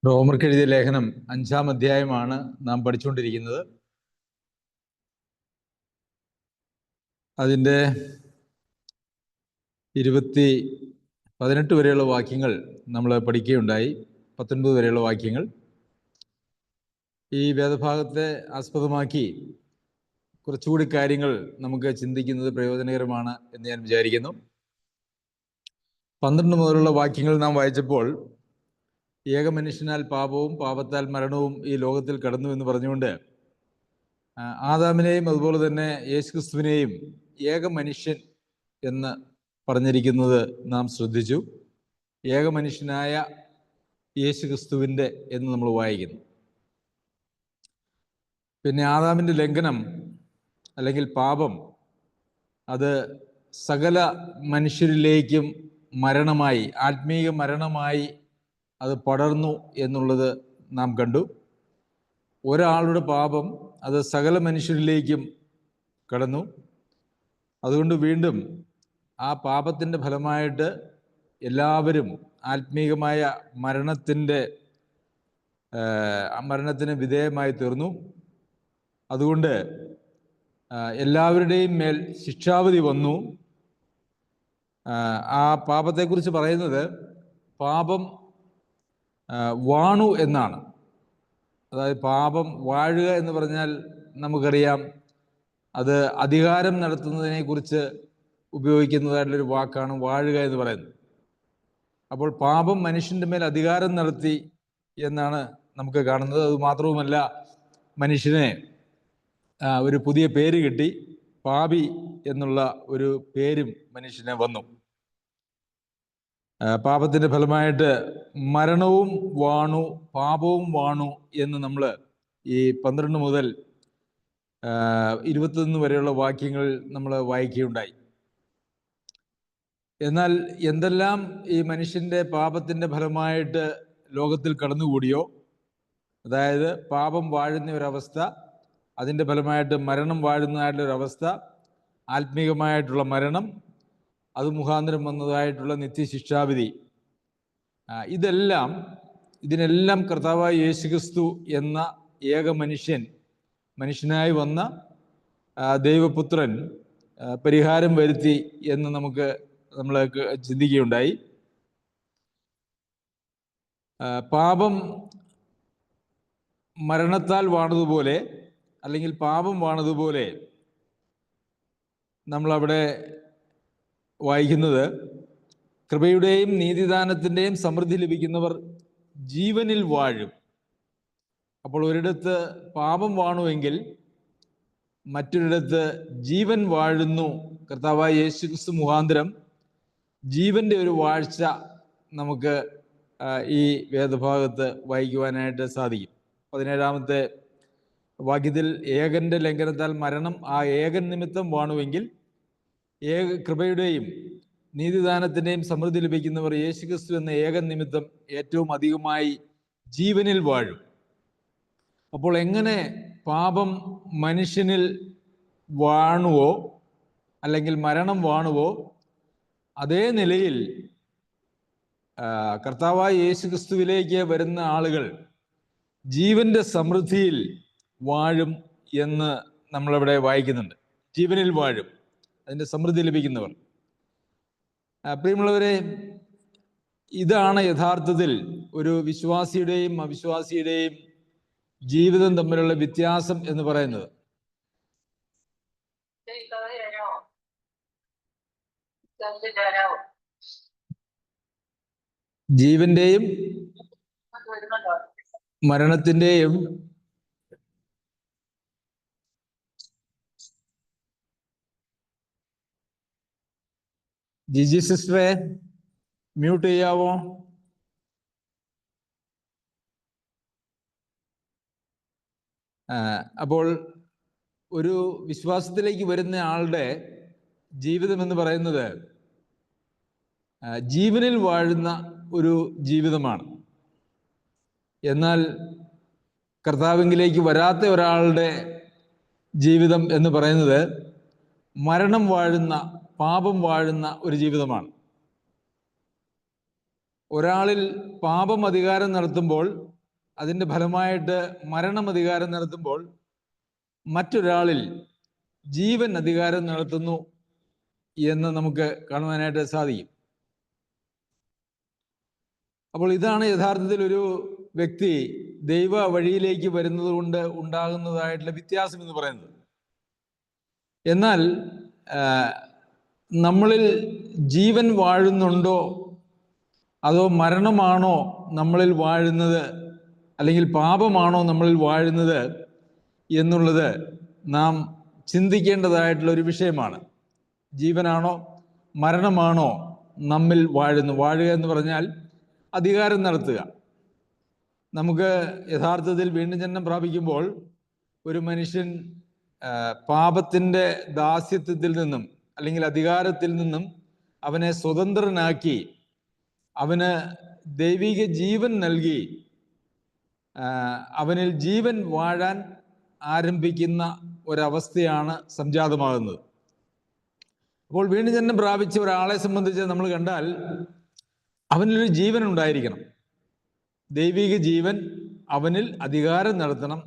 റോമർക്ക് എഴുതിയ ലേഖനം 5-ാം അധ്യായമാണ് നാം പഠിച്ചുകൊണ്ടിരിക്കുന്നത്. അതിൻ്റെ 18 വരെയുള്ള വാക്യങ്ങൾ നമ്മൾ പഠിക്കുകയുണ്ടായി. 19 വരെയുള്ള വാക്യങ്ങൾ ഈ വേദഭാഗത്തെ ആസ്പദമാക്കി കുറച്ചുകൂടി കാര്യങ്ങൾ നമുക്ക് ചിന്തിക്കുന്നത് പ്രയോജനകരമാണ് എന്ന് ഞാൻ വിചാരിക്കുന്നു. 12 മുതലുള്ള വാക്യങ്ങൾ നാം വായിച്ചപ്പോൾ ഏക മനുഷ്യനാൽ പാപവും പാപത്താൽ മരണവും ഈ ലോകത്തിൽ കടന്നു എന്ന് പറഞ്ഞുകൊണ്ട് ആദാമിനെയും അതുപോലെ തന്നെ യേശുക്രിസ്തുവിനെയും ഏക മനുഷ്യൻ എന്ന് പറഞ്ഞിരിക്കുന്നത് നാം ശ്രദ്ധിച്ചു. ഏക മനുഷ്യനായ യേശുക്രിസ്തുവിൻ്റെ എന്ന് നമ്മൾ വായിക്കുന്നു. പിന്നെ ആദാമിൻ്റെ ലംഘനം അല്ലെങ്കിൽ പാപം അത് സകല മനുഷ്യരിലേക്കും മരണമായി, ആത്മീയ മരണമായി അത് പടർന്നു എന്നുള്ളത് നാം കണ്ടു. ഒരാളുടെ പാപം അത് സകല മനുഷ്യരിലേക്കും കടന്നു. അതുകൊണ്ട് വീണ്ടും ആ പാപത്തിൻ്റെ ഫലമായിട്ട് എല്ലാവരും ആത്മീയമായ മരണത്തിന് വിധേയമായി തീർന്നു. അതുകൊണ്ട് എല്ലാവരുടെയും മേൽ ശിക്ഷാവിധി വന്നു. ആ പാപത്തെക്കുറിച്ച് പറയുന്നത് പാപം വാണു എന്നാണ്. അതായത് പാപം വാഴുക എന്ന് പറഞ്ഞാൽ നമുക്കറിയാം, അത് അധികാരം നടത്തുന്നതിനെ കുറിച്ച് ഉപയോഗിക്കുന്നതായിട്ടുള്ളൊരു വാക്കാണ് വാഴുക എന്ന് പറയുന്നത്. അപ്പോൾ പാപം മനുഷ്യൻ്റെ മേൽ അധികാരം നടത്തി എന്നാണ് നമുക്ക് കാണുന്നത്. അതുമാത്രവുമല്ല, മനുഷ്യനെ ഒരു പുതിയ പേര് കിട്ടി, പാപി എന്നുള്ള ഒരു പേരും മനുഷ്യന് വന്നു. പാപത്തിൻ്റെ ഫലമായിട്ട് മരണവും വാണു, പാപവും വാണു എന്ന് നമ്മൾ ഈ 12 മുതൽ 21 വരെയുള്ള വാക്യങ്ങൾ നമ്മൾ വായിക്കുകയുണ്ടായി. എന്നാൽ എന്തെല്ലാം ഈ മനുഷ്യൻ്റെ പാപത്തിൻ്റെ ഫലമായിട്ട് ലോകത്തിൽ കടന്നുകൂടിയോ, അതായത് പാപം വാഴുന്ന ഒരവസ്ഥ, അതിൻ്റെ ഫലമായിട്ട് മരണം വാഴുന്നതായിട്ടുള്ളൊരവസ്ഥ, ആത്മീകമായിട്ടുള്ള മരണം, അത് മുഖാന്തരം വന്നതായിട്ടുള്ള നിത്യശിക്ഷാവിധി, ഇതിനെല്ലാം കർത്താവായ യേശുക്രിസ്തു എന്ന ഏക മനുഷ്യനായി വന്ന ദൈവപുത്രൻ പരിഹാരം വരുത്തി എന്ന് നമ്മൾ ചിന്തിക്കുകയുണ്ടായി. പാപം മരണത്താൽ വാണതുപോലെ, അല്ലെങ്കിൽ പാപം വാണതുപോലെ, നമ്മളവിടെ വായിക്കുന്നത് കൃപയുടെയും നീതിദാനത്തിൻ്റെയും സമൃദ്ധി ലഭിക്കുന്നവർ ജീവനിൽ വാഴും. അപ്പോൾ ഒരിടത്ത് പാപം വാണുവെങ്കിൽ മറ്റൊരിടത്ത് ജീവൻ വാഴുന്നു. കർത്താവായ യേശുക്രിസ്തു മുഖാന്തരം ജീവൻ്റെ ഒരു വാഴ്ച നമുക്ക് ഈ വേദഭാഗത്ത് വായിക്കുവാനായിട്ട് സാധിക്കും. 17-ാമത്തെ വാക്യത്തിൽ ഏകന്റെ ലംഘനത്താൽ മരണം ആ ഏകൻ നിമിത്തം വാണുവെങ്കിൽ കൃപയുടെയും നീതിദാനത്തിൻ്റെയും സമൃദ്ധി ലഭിക്കുന്നവർ യേശുക്രിസ്തു എന്ന ഏകൻ നിമിത്തം ഏറ്റവും അധികമായി ജീവനിൽ വാഴും. അപ്പോൾ എങ്ങനെ പാപം മനുഷ്യനിൽ വാണുവോ അല്ലെങ്കിൽ മരണം വാണുവോ, അതേ നിലയിൽ കർത്താവായ യേശുക്രിസ്തുവിലേക്ക് വരുന്ന ആളുകൾ ജീവന്റെ സമൃദ്ധിയിൽ വാഴും എന്ന് നമ്മളവിടെ വായിക്കുന്നുണ്ട്. ജീവനിൽ വാഴും, അതിൻ്റെ സമൃദ്ധി ലഭിക്കുന്നവർ. പ്രിയമുള്ളവരെ, ഇതാണ് യഥാർത്ഥത്തിൽ ഒരു വിശ്വാസിയുടെയും അവിശ്വാസിയുടെയും ജീവിതം തമ്മിലുള്ള വ്യത്യാസം എന്ന് പറയുന്നത്. ജീവന്റെയും മരണത്തിൻ്റെയും ജിജി സിസ്റ്ററെ മ്യൂട്ട് ചെയ്യാവോ? അപ്പോൾ ഒരു വിശ്വാസത്തിലേക്ക് വരുന്ന ആളുടെ ജീവിതം എന്ന് പറയുന്നത് ജീവനിൽ വാഴുന്ന ഒരു ജീവിതമാണ്. എന്നാൽ കർത്താവിലേക്ക് വരാത്ത ഒരാളുടെ ജീവിതം എന്ന് പറയുന്നത് മരണം വാഴുന്ന, പാപം വാഴുന്ന ഒരു ജീവിതമാണ്. ഒരാളിൽ പാപം അധികാരം നടത്തുമ്പോൾ, അതിൻ്റെ ഫലമായിട്ട് മരണം അധികാരം നടത്തുമ്പോൾ, മറ്റൊരാളിൽ ജീവൻ അധികാരം നടത്തുന്നു എന്ന് നമുക്ക് കാണുവാനായിട്ട് സാധിക്കും. അപ്പോൾ ഇതാണ് യഥാർത്ഥത്തിൽ ഒരു വ്യക്തി ദൈവ വഴിയിലേക്ക് വരുന്നത് കൊണ്ട് ഉണ്ടാകുന്നതായിട്ടുള്ള വ്യത്യാസം എന്ന് പറയുന്നത്. എന്നാൽ നമ്മളിൽ ജീവൻ വാഴുന്നുണ്ടോ, അതോ മരണമാണോ നമ്മളിൽ വാഴുന്നത്, അല്ലെങ്കിൽ പാപമാണോ നമ്മളിൽ വാഴുന്നത് എന്നുള്ളത് നാം ചിന്തിക്കേണ്ടതായിട്ടുള്ള ഒരു വിഷയമാണ്. ജീവനാണോ മരണമാണോ നമ്മിൽ വാഴുക എന്ന് പറഞ്ഞാൽ അധികാരം നടത്തുക. നമുക്ക് യഥാർത്ഥത്തിൽ വീണ്ടും ജനനം പ്രാപിക്കുമ്പോൾ ഒരു മനുഷ്യൻ പാപത്തിൻ്റെ ദാസ്യത്വത്തിൽ നിന്നും അല്ലെങ്കിൽ അധികാരത്തിൽ നിന്നും അവനെ സ്വതന്ത്രനാക്കി അവന് ദൈവിക ജീവൻ നൽകി അവനിൽ ജീവൻ വാഴാൻ ആരംഭിക്കുന്ന ഒരവസ്ഥയാണ് സംജാതമാകുന്നത്. അപ്പോൾ വീണ്ടും ജനനം പ്രാപിച്ച ഒരാളെ സംബന്ധിച്ച് നമ്മൾ കണ്ടാൽ അവനിലൊരു ജീവൻ ഉണ്ടായിരിക്കണം. ദൈവിക ജീവൻ അവനിൽ അധികാരം നടത്തണം.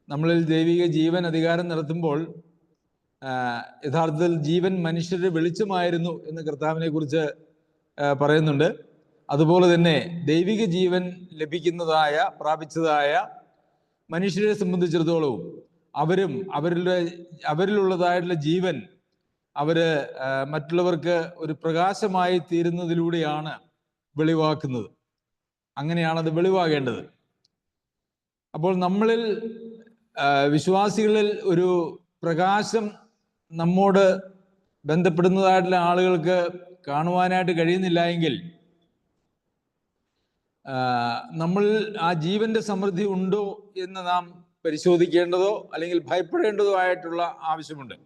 നമ്മളിൽ ദൈവിക ജീവൻ അധികാരം നടത്തുമ്പോൾ യഥാർത്ഥത്തിൽ ജീവൻ മനുഷ്യരുടെ വെളിച്ചമായിരുന്നു എന്ന് കർത്താവിനെ കുറിച്ച് പറയുന്നുണ്ട്. അതുപോലെ തന്നെ ദൈവിക ജീവൻ പ്രാപിച്ചതായ മനുഷ്യരെ സംബന്ധിച്ചിടത്തോളവും അവരിലുള്ളതായിട്ടുള്ള ജീവൻ മറ്റുള്ളവർക്ക് ഒരു പ്രകാശമായി തീരുന്നതിലൂടെയാണ് വെളിവാക്കുന്നത്. അങ്ങനെയാണ് അത് വെളിവാകേണ്ടത്. അപ്പോൾ നമ്മളിൽ വിശ്വാസികളിൽ ഒരു പ്രകാശം നമ്മോട് ബന്ധപ്പെടുന്നതായിട്ടുള്ള ആളുകൾക്ക് കാണുവാനായിട്ട് കഴിയുന്നില്ല എങ്കിൽ നമ്മൾ ആ ജീവന്റെ സമൃദ്ധി ഉണ്ടോ എന്ന് നാം പരിശോധിക്കേണ്ടതോ അല്ലെങ്കിൽ ഭയപ്പെടേണ്ടതോ ആയിട്ടുള്ള ആവശ്യമുണ്ട്.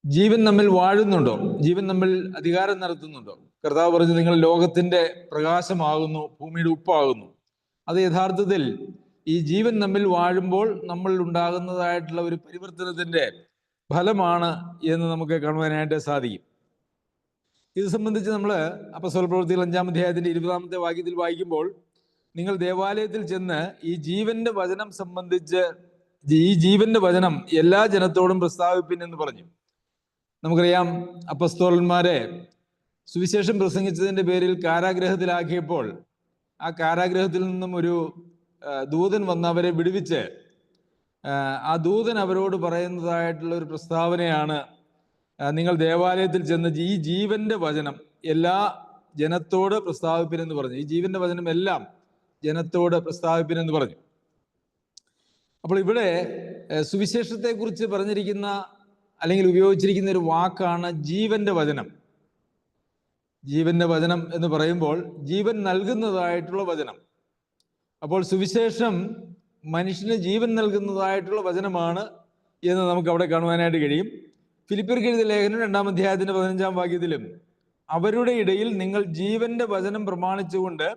ജീവൻ നമ്മിൽ വാഴുന്നുണ്ടോ? ജീവൻ നമ്മിൽ അധികാരം നടത്തുന്നുണ്ടോ? കർത്താവ് പറഞ്ഞു, നിങ്ങൾ ലോകത്തിന്റെ പ്രകാശമാകുന്നു, ഭൂമിയുടെ ഉപ്പാകുന്നു. അത് യഥാർത്ഥത്തിൽ ഈ ജീവൻ നമ്മിൽ വാഴുമ്പോൾ നമ്മൾ ഉണ്ടാകുന്നതായിട്ടുള്ള ഒരു പരിവർത്തനത്തിന്റെ ഫലമാണ് എന്ന് നമുക്ക് കാണുവാനായിട്ട് സാധിക്കും. ഇത് സംബന്ധിച്ച് നമ്മൾ അപ്പോസ്തല പ്രവൃത്തികൾ 5-ാം അധ്യായത്തിന്റെ 20-ാമത്തെ വാക്യത്തിൽ വായിക്കുമ്പോൾ, നിങ്ങൾ ദേവാലയത്തിൽ ചെന്ന് ഈ ജീവന്റെ വചനം സംബന്ധിച്ച് ഈ ജീവന്റെ വചനം എല്ലാ ജനത്തോടും പ്രസ്താവിപ്പിൻ എന്ന് പറഞ്ഞു. നമുക്കറിയാം, അപ്പോസ്തലന്മാരെ സുവിശേഷം പ്രസംഗിച്ചതിന്റെ പേരിൽ കാരാഗ്രഹത്തിലാക്കിയപ്പോൾ ആ കാരാഗ്രഹത്തിൽ നിന്നും ഒരു ദൂതൻ വന്ന് അവരെ വിടുവിച്ച് ആ ദൂതൻ അവരോട് പറയുന്നതായിട്ടുള്ള ഒരു പ്രസ്താവനയാണ്, നിങ്ങൾ ദേവാലയത്തിൽ ചെന്ന് ഈ ജീവന്റെ വചനം എല്ലാ ജനത്തോട് പ്രസ്താവിപ്പിനെന്ന് പറഞ്ഞു. ഈ ജീവന്റെ വചനം എല്ലാം ജനത്തോട് പ്രസ്താവിപ്പിനെന്ന് പറഞ്ഞു. അപ്പോൾ ഇവിടെ സുവിശേഷത്തെ കുറിച്ച് പറഞ്ഞിരിക്കുന്ന അല്ലെങ്കിൽ ഉപയോഗിച്ചിരിക്കുന്ന ഒരു വാക്കാണ് ജീവന്റെ വചനം. ജീവന്റെ വചനം എന്ന് പറയുമ്പോൾ ജീവൻ നൽകുന്നതായിട്ടുള്ള വചനം. അപ്പോൾ സുവിശേഷം മനുഷ്യന് ജീവൻ നൽകുന്നതായിട്ടുള്ള വചനമാണ് എന്ന് നമുക്ക് അവിടെ കാണുവാനായിട്ട് കഴിയും. ഫിലിപ്പിയർക്ക് എഴുതിയ ലേഖനം 2-ാം അധ്യായത്തിന്റെ 15-ാം വാക്യത്തിലും, അവരുടെ ഇടയിൽ നിങ്ങൾ ജീവന്റെ വചനം പ്രമാണിച്ചുകൊണ്ട്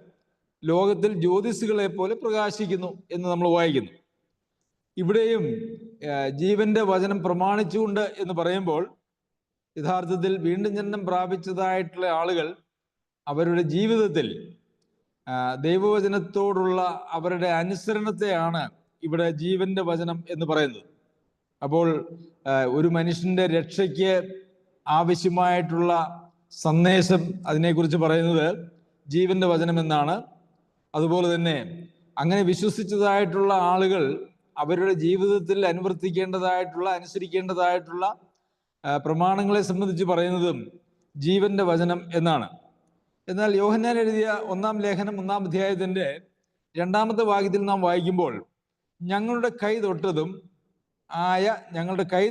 ലോകത്തിൽ ജ്യോതിസുകളെ പോലെ പ്രകാശിക്കുന്നു എന്ന് നമ്മൾ വായിക്കുന്നു. ഇവിടെയും ജീവന്റെ വചനം പ്രമാണിച്ചുകൊണ്ട് എന്ന് പറയുമ്പോൾ യഥാർത്ഥത്തിൽ വീണ്ടും ജനനം പ്രാപിച്ചതായിട്ടുള്ള ആളുകൾ അവരുടെ ജീവിതത്തിൽ ദൈവവചനത്തോടുള്ള അവരുടെ അനുസരണത്തെയാണ് ഇവിടെ ജീവന്റെ വചനം എന്ന് പറയുന്നത്. അപ്പോൾ ഒരു മനുഷ്യന്റെ രക്ഷയ്ക്ക് ആവശ്യമായിട്ടുള്ള സന്ദേശം അതിനെക്കുറിച്ച് പറയുന്നത് ജീവന്റെ വചനം എന്നാണ്. അതുപോലെ തന്നെ അങ്ങനെ വിശ്വസിച്ചതായിട്ടുള്ള ആളുകൾ അവരുടെ ജീവിതത്തിൽ അനുസരിക്കേണ്ടതായിട്ടുള്ള പ്രമാണങ്ങളെ സംബന്ധിച്ച് പറയുന്നതും ജീവന്റെ വചനം എന്നാണ്. എന്നാൽ യോഹന്നാൻ എഴുതിയ 1-ാം ലേഖനം 1-ാം അധ്യായത്തിന്റെ 2-ാമത്തെ വാക്യത്തിൽ നാം വായിക്കുമ്പോൾ, ഞങ്ങളുടെ കൈ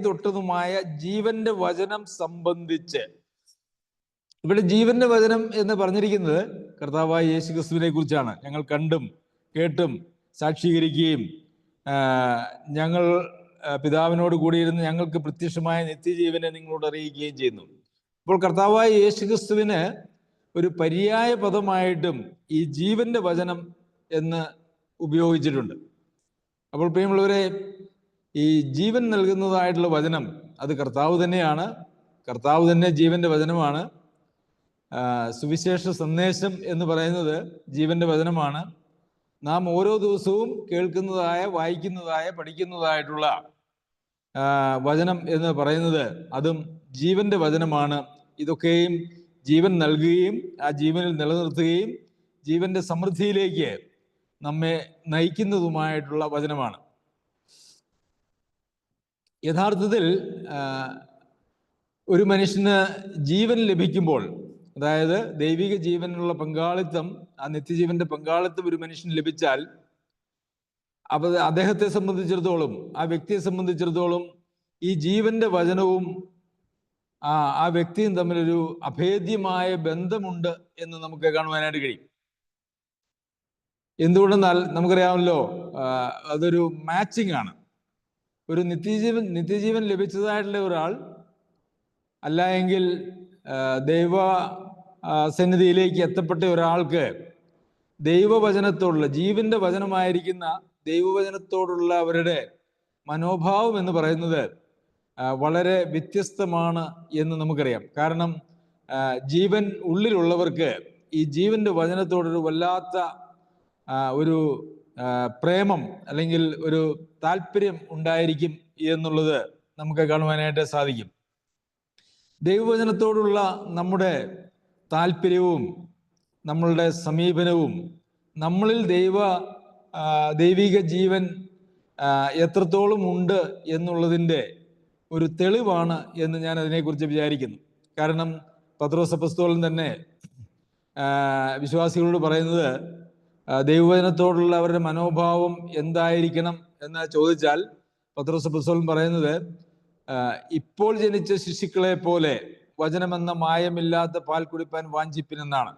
തൊട്ടതുമായ ജീവന്റെ വചനം സംബന്ധിച്ച്, ഇവിടെ ജീവന്റെ വചനം എന്ന് പറഞ്ഞിരിക്കുന്നത് കർത്താവായ യേശുക്രിസ്തുവിനെ കുറിച്ചാണ്. ഞങ്ങൾ കണ്ടും കേട്ടും സാക്ഷീകരിക്കുകയും ഞങ്ങൾ പിതാവിനോട് കൂടിയിരുന്ന് ഞങ്ങൾക്ക് പ്രത്യക്ഷമായ നിത്യജീവനെ നിങ്ങളോട് അറിയിക്കുകയും ചെയ്യുന്നു. അപ്പോൾ കർത്താവായ യേശുക്രിസ്തുവിന് ഒരു പര്യായ പദമായിട്ടും ഈ ജീവന്റെ വചനം എന്ന് ഉപയോഗിച്ചിട്ടുണ്ട്. അപ്പോൾ പ്രിയമുള്ളവരെ, ഈ ജീവൻ നൽകുന്നതായിട്ടുള്ള വചനം അത് കർത്താവ് തന്നെയാണ്. കർത്താവ് തന്നെ ജീവന്റെ വചനമാണ്. സുവിശേഷ സന്ദേശം എന്ന് പറയുന്നത് ജീവന്റെ വചനമാണ്. നാം ഓരോ ദിവസവും കേൾക്കുന്നതായ, വായിക്കുന്നതായ, പഠിക്കുന്നതായിട്ടുള്ള വചനം എന്ന് പറയുന്നത് അതും ജീവന്റെ വചനമാണ്. ഇതൊക്കെയും ജീവൻ നൽകുകയും ആ ജീവനിൽ നിലനിർത്തുകയും ജീവന്റെ സമൃദ്ധിയിലേക്ക് നമ്മെ നയിക്കുന്നതുമായിട്ടുള്ള വചനമാണ്. യഥാർത്ഥത്തിൽ ഒരു മനുഷ്യന് ജീവൻ ലഭിക്കുമ്പോൾ, അതായത് ദൈവിക ജീവനുള്ള പങ്കാളിത്തം, ആ നിത്യജീവന്റെ പങ്കാളിത്തം ഒരു മനുഷ്യന് ലഭിച്ചാൽ അപ്പോൾ അദ്ദേഹത്തെ സംബന്ധിച്ചിടത്തോളം, ആ വ്യക്തിയെ സംബന്ധിച്ചിടത്തോളം ഈ ജീവന്റെ വചനവും ആ വ്യക്തിയും തമ്മിലൊരു അഭേദ്യമായ ബന്ധമുണ്ട് എന്ന് നമുക്ക് കാണുവാനായിട്ട് കഴിയും. എന്തുകൊണ്ടെന്നാൽ നമുക്കറിയാമല്ലോ, അതൊരു മാച്ചിങ് ആണ്. ഒരു നിത്യജീവൻ ലഭിച്ചതായിട്ടുള്ള ഒരാൾ അല്ല എങ്കിൽ ദൈവ സന്നിധിയിലേക്ക് എത്തപ്പെട്ട ഒരാൾക്ക് ദൈവവചനത്തോടുള്ള, ജീവന്റെ വചനമായിരിക്കുന്ന ദൈവവചനത്തോടുള്ള അവരുടെ മനോഭാവം എന്ന് പറയുന്നത് വളരെ വ്യത്യസ്തമാണ് എന്ന് നമുക്കറിയാം. കാരണം ജീവൻ ഉള്ളിലുള്ളവർക്ക് ഈ ജീവന്റെ വചനത്തോടൊരു വല്ലാത്ത ഒരു പ്രേമം അല്ലെങ്കിൽ ഒരു താല്പര്യം ഉണ്ടായിരിക്കും എന്നുള്ളത് നമുക്ക് കാണുവാനായിട്ട് സാധിക്കും. ദൈവവചനത്തോടുള്ള നമ്മുടെ താല്പര്യവും നമ്മളുടെ സമീപനവും നമ്മളിൽ ദൈവിക ജീവൻ എത്രത്തോളം ഉണ്ട് എന്നുള്ളതിൻ്റെ ഒരു തെളിവാണ് എന്ന് ഞാൻ അതിനെക്കുറിച്ച് വിചാരിക്കുന്നു. കാരണം പത്രോസ് അപ്പോസ്തലൻ തന്നെ വിശ്വാസികളോട് പറയുന്നത്, ദൈവവചനത്തോടുള്ള അവരുടെ മനോഭാവം എന്തായിരിക്കണം എന്ന് ചോദിച്ചാൽ പത്രോസ് അപ്പോസ്തലൻ പറയുന്നത്, ഇപ്പോൾ ജനിച്ച ശിശുക്കളെ പോലെ വചനമെന്ന മായമില്ലാത്ത പാൽ കുടിപ്പാൻ വാഞ്ചിപ്പിനെന്നാണ്.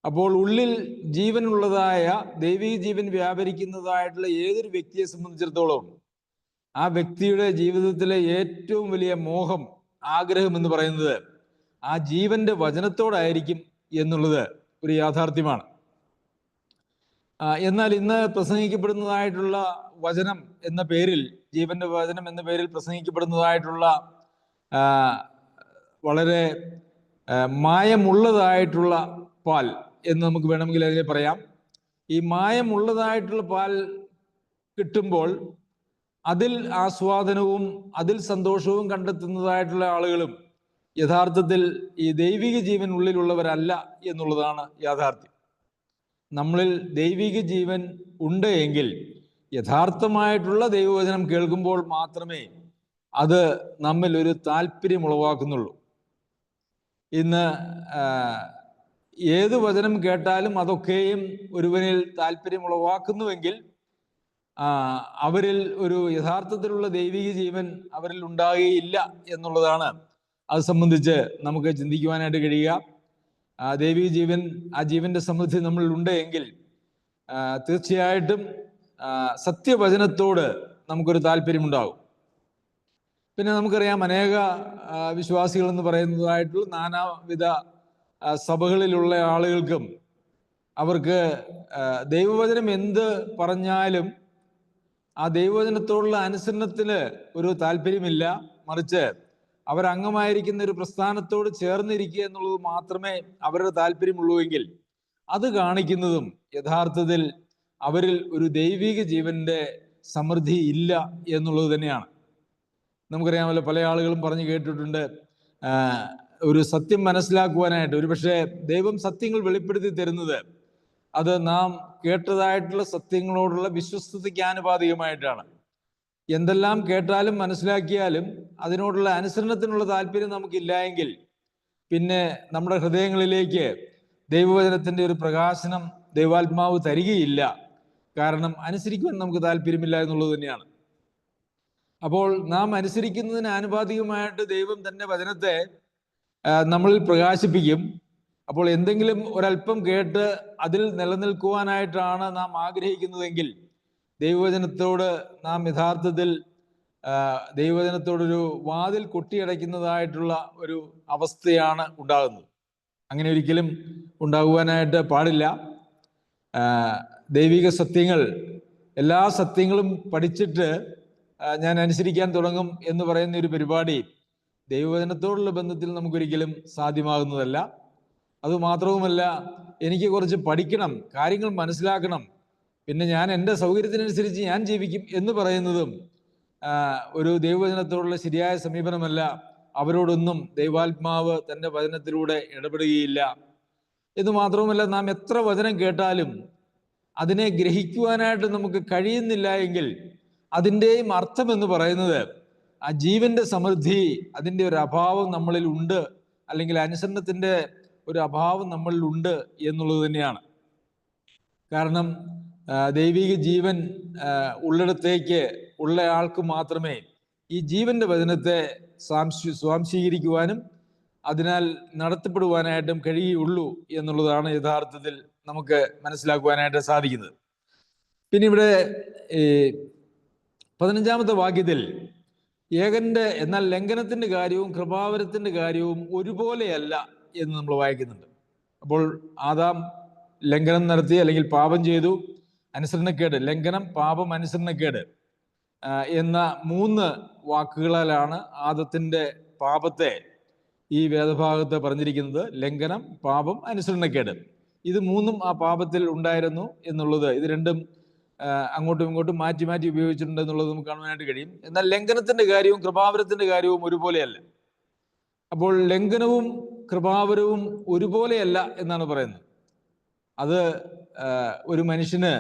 അപ്പോൾ ഉള്ളിൽ ജീവനുള്ളതായ, ദൈവിക ജീവൻ വ്യാപരിക്കുന്നതായിട്ടുള്ള ഏതൊരു വ്യക്തിയെ സംബന്ധിച്ചിടത്തോളം ആ വ്യക്തിയുടെ ജീവിതത്തിലെ ഏറ്റവും വലിയ മോഹം, ആഗ്രഹം എന്ന് പറയുന്നത് ആ ജീവന്റെ വചനത്തോടായിരിക്കും എന്നുള്ളത് ഒരു യാഥാർത്ഥ്യമാണ്. എന്നാൽ ഇന്ന് പ്രസംഗിക്കപ്പെടുന്നതായിട്ടുള്ള വചനം എന്ന പേരിൽ, ജീവന്റെ വചനം എന്ന പേരിൽ പ്രസംഗിക്കപ്പെടുന്നതായിട്ടുള്ള വളരെ മായമുള്ളതായിട്ടുള്ള പാൽ എന്ന് നമുക്ക് വേണമെങ്കിൽ അതിനെ പറയാം. ഈ മായമുള്ളതായിട്ടുള്ള പാൽ കിട്ടുമ്പോൾ അതിൽ ആസ്വാദനവും അതിൽ സന്തോഷവും കണ്ടെത്തുന്നതായിട്ടുള്ള ആളുകളും യഥാർത്ഥത്തിൽ ഈ ദൈവിക ജീവൻ ഉള്ളിലുള്ളവരല്ല എന്നുള്ളതാണ് യാഥാർത്ഥ്യം. നമ്മളിൽ ദൈവിക ജീവൻ ഉണ്ട് എങ്കിൽ യഥാർത്ഥമായിട്ടുള്ള ദൈവവചനം കേൾക്കുമ്പോൾ മാത്രമേ അത് നമ്മിൽ ഒരു താല്പര്യം ഉളവാക്കുന്നുള്ളൂ. ഇന്ന് ഏത് വചനം കേട്ടാലും അതൊക്കെയും ഒരുവനിൽ താല്പര്യം ഉളവാക്കുന്നുവെങ്കിൽ അവരിൽ ഒരു യഥാർത്ഥത്തിലുള്ള ദൈവിക ജീവൻ അവരിൽ ഉണ്ടാകുകയില്ല എന്നുള്ളതാണ് അത് സംബന്ധിച്ച് നമുക്ക് ചിന്തിക്കുവാനായിട്ട് കഴിയുക. ദൈവിക ജീവൻ, ആ ജീവന്റെ സമൃദ്ധി നമ്മളിൽ ഉണ്ട് എങ്കിൽ തീർച്ചയായിട്ടും സത്യവചനത്തോട് നമുക്കൊരു താല്പര്യമുണ്ടാകും. പിന്നെ നമുക്കറിയാം, അനേക വിശ്വാസികൾ എന്ന് പറയുന്നതായിട്ടുള്ള നാനാവിധ സഭകളിലുള്ള ആളുകൾക്കും അവർക്ക് ദൈവവചനം എന്ത് പറഞ്ഞാലും ആ ദൈവവചനത്തോടുള്ള അനുസരണത്തിന് ഒരു താല്പര്യമില്ല. മറിച്ച് അവരംഗമായിരിക്കുന്ന ഒരു പ്രസ്ഥാനത്തോട് ചേർന്നിരിക്കുക എന്നുള്ളത് മാത്രമേ അവരുടെ താല്പര്യമുള്ളൂ എങ്കിൽ അത് കാണിക്കുന്നതും യഥാർത്ഥത്തിൽ അവരിൽ ഒരു ദൈവിക ജീവന്റെ സമൃദ്ധി ഇല്ല എന്നുള്ളത് തന്നെയാണ്. നമുക്കറിയാമല്ലോ, പല ആളുകളും പറഞ്ഞു കേട്ടിട്ടുണ്ട്, ഒരു സത്യം മനസ്സിലാക്കുവാനായിട്ട് ഒരുപക്ഷെ ദൈവം സത്യങ്ങൾ വെളിപ്പെടുത്തി തരുന്നത് അത് നാം കേട്ടതായിട്ടുള്ള സത്യങ്ങളോടുള്ള വിശ്വസ്തതയ്ക്ക് ആനുപാതികമായിട്ടാണ്. എന്തെല്ലാം കേട്ടാലും മനസ്സിലാക്കിയാലും അതിനോടുള്ള അനുസരണത്തിനുള്ള താല്പര്യം നമുക്കില്ല എങ്കിൽ പിന്നെ നമ്മുടെ ഹൃദയങ്ങളിലേക്ക് ദൈവവചനത്തിന്റെ ഒരു പ്രകാശനം ദൈവാത്മാവ് തരികയില്ല. കാരണം അനുസരിക്കുവാൻ നമുക്ക് താല്പര്യമില്ല എന്നുള്ളത് തന്നെയാണ്. അപ്പോൾ നാം അനുസരിക്കുന്നതിന് ആനുപാതികമായിട്ട് ദൈവം തന്റെ വചനത്തെ നമ്മളിൽ പ്രകാശിപ്പിക്കും. അപ്പോൾ എന്തെങ്കിലും ഒരല്പം കേട്ട് അതിൽ നിലനിൽക്കുവാനായിട്ടാണ് നാം ആഗ്രഹിക്കുന്നതെങ്കിൽ ദൈവവചനത്തോട് നാം യഥാർത്ഥത്തിൽ ദൈവവചനത്തോടൊരു വാതിൽ കൊട്ടിയടയ്ക്കുന്നതായിട്ടുള്ള ഒരു അവസ്ഥയാണ് ഉണ്ടാകുന്നത്. അങ്ങനെ ഒരിക്കലും ഉണ്ടാകുവാനായിട്ട് പാടില്ല. ദൈവിക സത്യങ്ങൾ, എല്ലാ സത്യങ്ങളും പഠിച്ചിട്ട് ഞാൻ അനുസരിക്കാൻ തുടങ്ങും എന്ന് പറയുന്ന ഒരു പരിപാടി ദൈവവചനത്തോടുള്ള ബന്ധത്തിൽ നമുക്കൊരിക്കലും സാധ്യമാകുന്നതല്ല. അതുമാത്രവുമല്ല, എനിക്ക് കുറച്ച് പഠിക്കണം, കാര്യങ്ങൾ മനസ്സിലാക്കണം, പിന്നെ ഞാൻ എൻ്റെ സൗകര്യത്തിനനുസരിച്ച് ഞാൻ ജീവിക്കും എന്ന് പറയുന്നതും ഒരു ദൈവവചനത്തോടുള്ള ശരിയായ സമീപനമല്ല. അവരോടൊന്നും ദൈവാത്മാവ് തൻ്റെ വചനത്തിലൂടെ ഇടപെടുകയില്ല. എന്ന് മാത്രവുമല്ല, നാം എത്ര വചനം കേട്ടാലും അതിനെ ഗ്രഹിക്കുവാനായിട്ട് നമുക്ക് കഴിയുന്നില്ല എങ്കിൽ അതിൻ്റെയും അർത്ഥം എന്ന് പറയുന്നത് ആ ജീവന്റെ സമൃദ്ധി, അതിൻ്റെ ഒരു അഭാവം നമ്മളിൽ ഉണ്ട്, അല്ലെങ്കിൽ അനുസരണത്തിൻ്റെ ഒരു അഭാവം നമ്മളിൽ ഉണ്ട് എന്നുള്ളത് തന്നെയാണ്. കാരണം ദൈവിക ജീവൻ ഉള്ളിടത്തേക്ക് ഉള്ള ആൾക്ക് മാത്രമേ ഈ ജീവന്റെ വചനത്തെ സ്വാംശീകരിക്കുവാനും അതിനാൽ നടത്തപ്പെടുവാനായിട്ടും കഴിയുള്ളൂ എന്നുള്ളതാണ് യഥാർത്ഥത്തിൽ നമുക്ക് മനസ്സിലാക്കുവാനായിട്ട് സാധിക്കുന്നത്. പിന്നെ ഇവിടെ 15-ാമത്തെ വാക്യത്തിൽ ഏകന്റെ എന്നാൽ ലംഘനത്തിന്റെ കാര്യവും കൃപാവരത്തിന്റെ കാര്യവും ഒരുപോലെയല്ല എന്ന് നമ്മൾ വായിക്കുന്നുണ്ട്. അപ്പോൾ ആദാം ലംഘനം നടത്തി, അല്ലെങ്കിൽ പാപം ചെയ്തു, അനുസരണക്കേട്, ലംഘനം, പാപം, അനുസരണക്കേട് എന്ന 3 വാക്കുകളാലാണ് ആദത്തിന്റെ പാപത്തെ ഈ വേദഭാഗത്ത് പറഞ്ഞിരിക്കുന്നത്. ലംഘനം, പാപം, അനുസരണക്കേട്, ഇത് 3ഉം ആ പാപത്തിൽ ഉണ്ടായിരുന്നു എന്നുള്ളത്, ഇത് രണ്ടും അങ്ങോട്ടും ഇങ്ങോട്ടും മാറ്റി മാറ്റി ഉപയോഗിച്ചിട്ടുണ്ട് എന്നുള്ളത് നമുക്ക് കാണുവാനായിട്ട് കഴിയും. എന്നാൽ ലംഘനത്തിന്റെ കാര്യവും കൃപാവരത്തിന്റെ കാര്യവും ഒരുപോലെയല്ല. അപ്പോൾ ലംഘനവും കൃപാവരവും ഒരുപോലെയല്ല എന്നാണ് പറയുന്നത്. അത് ഒരു മനുഷ്യന്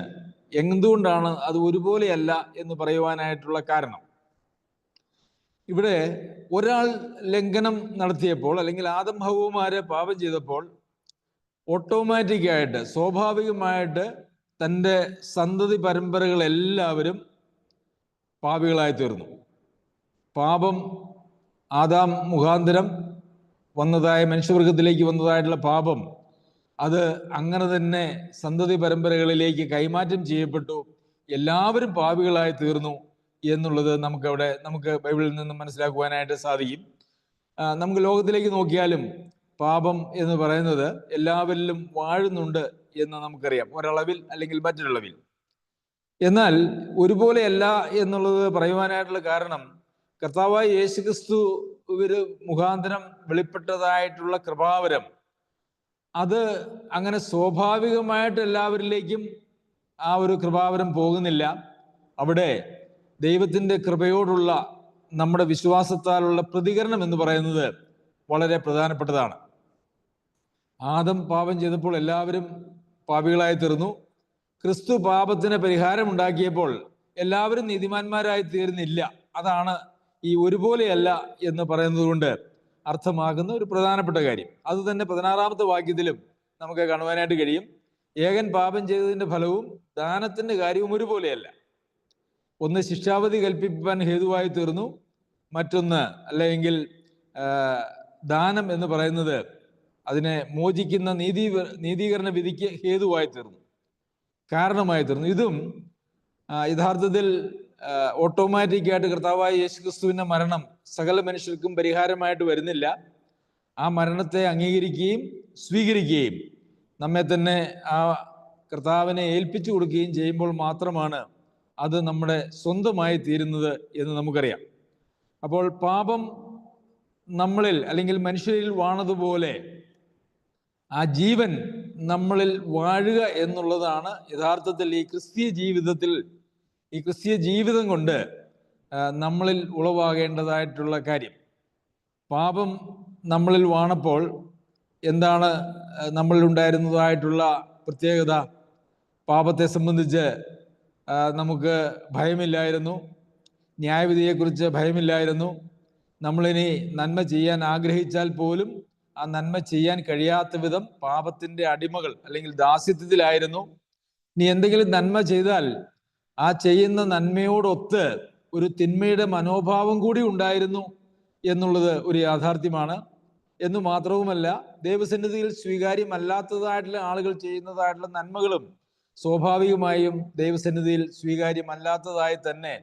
എന്തുകൊണ്ടാണ് അത് ഒരുപോലെയല്ല എന്ന് പറയുവാനായിട്ടുള്ള കാരണം, ഇവിടെ ഒരാൾ ലംഘനം നടത്തിയപ്പോൾ, അല്ലെങ്കിൽ ആദം ഹവ്വമാര് പാപം ചെയ്തപ്പോൾ, ഓട്ടോമാറ്റിക്കായിട്ട്, സ്വാഭാവികമായിട്ട് തൻ്റെ സന്തതി പരമ്പരകളെല്ലാവരും പാപികളായി തീർന്നു. പാപം ആദാം മുഖാന്തരം വന്നതായ, മനുഷ്യവർഗത്തിലേക്ക് വന്നതായിട്ടുള്ള പാപം, അത് അങ്ങനെ തന്നെ സന്തതി പരമ്പരകളിലേക്ക് കൈമാറ്റം ചെയ്യപ്പെട്ടു. എല്ലാവരും പാപികളായി തീർന്നു എന്നുള്ളത് നമുക്ക് ബൈബിളിൽ നിന്നും മനസ്സിലാക്കുവാനായിട്ട് സാധിക്കും. നമുക്ക് ലോകത്തിലേക്ക് നോക്കിയാലും പാപം എന്ന് പറയുന്നത് എല്ലാവരിലും വാഴുന്നുണ്ട് എന്ന് നമുക്കറിയാം, ഒരളവിൽ അല്ലെങ്കിൽ മറ്റൊരളവിൽ. എന്നാൽ ഒരുപോലെയല്ല എന്നുള്ളത് പറയുവാനായിട്ടുള്ള കാരണം, കർത്താവായ യേശുക്രിസ്തു മുഖാന്തരം വെളിപ്പെട്ടതായിട്ടുള്ള കൃപാവരം, അത് അങ്ങനെ സ്വാഭാവികമായിട്ട് എല്ലാവരിലേക്കും ആ ഒരു കൃപാവരം പോകുന്നില്ല. അവിടെ ദൈവത്തിൻ്റെ കൃപയോടുള്ള നമ്മുടെ വിശ്വാസത്താലുള്ള പ്രതികരണം എന്ന് പറയുന്നത് വളരെ പ്രധാനപ്പെട്ടതാണ്. ആദം പാപം ചെയ്തപ്പോൾ എല്ലാവരും പാപികളായി തീർന്നു. ക്രിസ്തു പാപത്തിന് പരിഹാരം ഉണ്ടാക്കിയപ്പോൾ എല്ലാവരും നീതിമാന്മാരായി തീർന്നില്ല. അതാണ് ഈ ഒരുപോലെയല്ല എന്ന് പറയുന്നത് കൊണ്ട് അർത്ഥമാകുന്ന ഒരു പ്രധാനപ്പെട്ട കാര്യം. അത് തന്നെ 16-ാമത്തെ വാക്യത്തിലും നമുക്ക് കാണുവാനായിട്ട് കഴിയും. ഏകൻ പാപം ചെയ്തതിന്റെ ഫലവും ദാനത്തിന്റെ കാര്യവും ഒരുപോലെയല്ല. ഒന്ന് ശിക്ഷാവധി കൽപ്പിപ്പാൻ ഹേതുവായി തീർന്നു, മറ്റൊന്ന് അല്ലെങ്കിൽ ദാനം എന്ന് പറയുന്നത് അതിനെ മോചിക്കുന്ന നീതീകരണ വിധിക്ക് ഹേതുവായി തീർന്നു, കാരണമായി തീർന്നു. ഇതും യഥാർത്ഥത്തിൽ ഓട്ടോമാറ്റിക്കായിട്ട് കർത്താവായ യേശുക്രിസ്തുവിന്റെ മരണം സകല മനുഷ്യർക്കും പരിഹാരമായിട്ട് വരുന്നില്ല. ആ മരണത്തെ അംഗീകരിക്കുകയും സ്വീകരിക്കുകയും നമ്മെ തന്നെ ആ കർത്താവിനെ ഏൽപ്പിച്ചു കൊടുക്കുകയും ചെയ്യുമ്പോൾ മാത്രമാണ് അത് നമ്മുടെ സ്വന്തമായി തീരുന്നത് എന്ന് നമുക്കറിയാം. അപ്പോൾ പാപം നമ്മളിൽ അല്ലെങ്കിൽ മനുഷ്യരിൽ വാണതുപോലെ ആ ജീവൻ നമ്മളിൽ വാഴുക എന്നുള്ളതാണ് യഥാർത്ഥത്തിൽ ഈ ക്രിസ്തീയ ജീവിതം കൊണ്ട് നമ്മളിൽ ഉളവാകേണ്ടതായിട്ടുള്ള കാര്യം. പാപം നമ്മളിൽ വാണപ്പോൾ എന്താണ് നമ്മളിൽ ഉണ്ടായിരുന്നതായിട്ടുള്ള പ്രത്യേകത? പാപത്തെ സംബന്ധിച്ച് നമുക്ക് ഭയമില്ലായിരുന്നു, ന്യായവിധിയെക്കുറിച്ച് ഭയമില്ലായിരുന്നു. നമ്മളിനി നന്മ ചെയ്യാൻ ആഗ്രഹിച്ചാൽ പോലും ആ നന്മ ചെയ്യാൻ കഴിയാത്ത വിധം പാപത്തിന്റെ അടിമകൾ അല്ലെങ്കിൽ ദാസ്യത്തിലായിരുന്നു. ഇനി എന്തെങ്കിലും നന്മ ചെയ്താൽ ആ ചെയ്യുന്ന നന്മയോടൊത്ത് ഒരു തിന്മയുടെ മനോഭാവം കൂടി ഉണ്ടായിരുന്നു എന്നുള്ളത് ഒരു യാഥാർത്ഥ്യമാണ്. എന്ന് മാത്രവുമല്ല, ദൈവസന്നിധിയിൽ സ്വീകാര്യമല്ലാത്തതായിട്ടുള്ള ആളുകൾ ചെയ്യുന്നതായിട്ടുള്ള നന്മകളും സ്വാഭാവികമായും ദൈവസന്നിധിയിൽ സ്വീകാര്യമല്ലാത്തതായി തന്നെ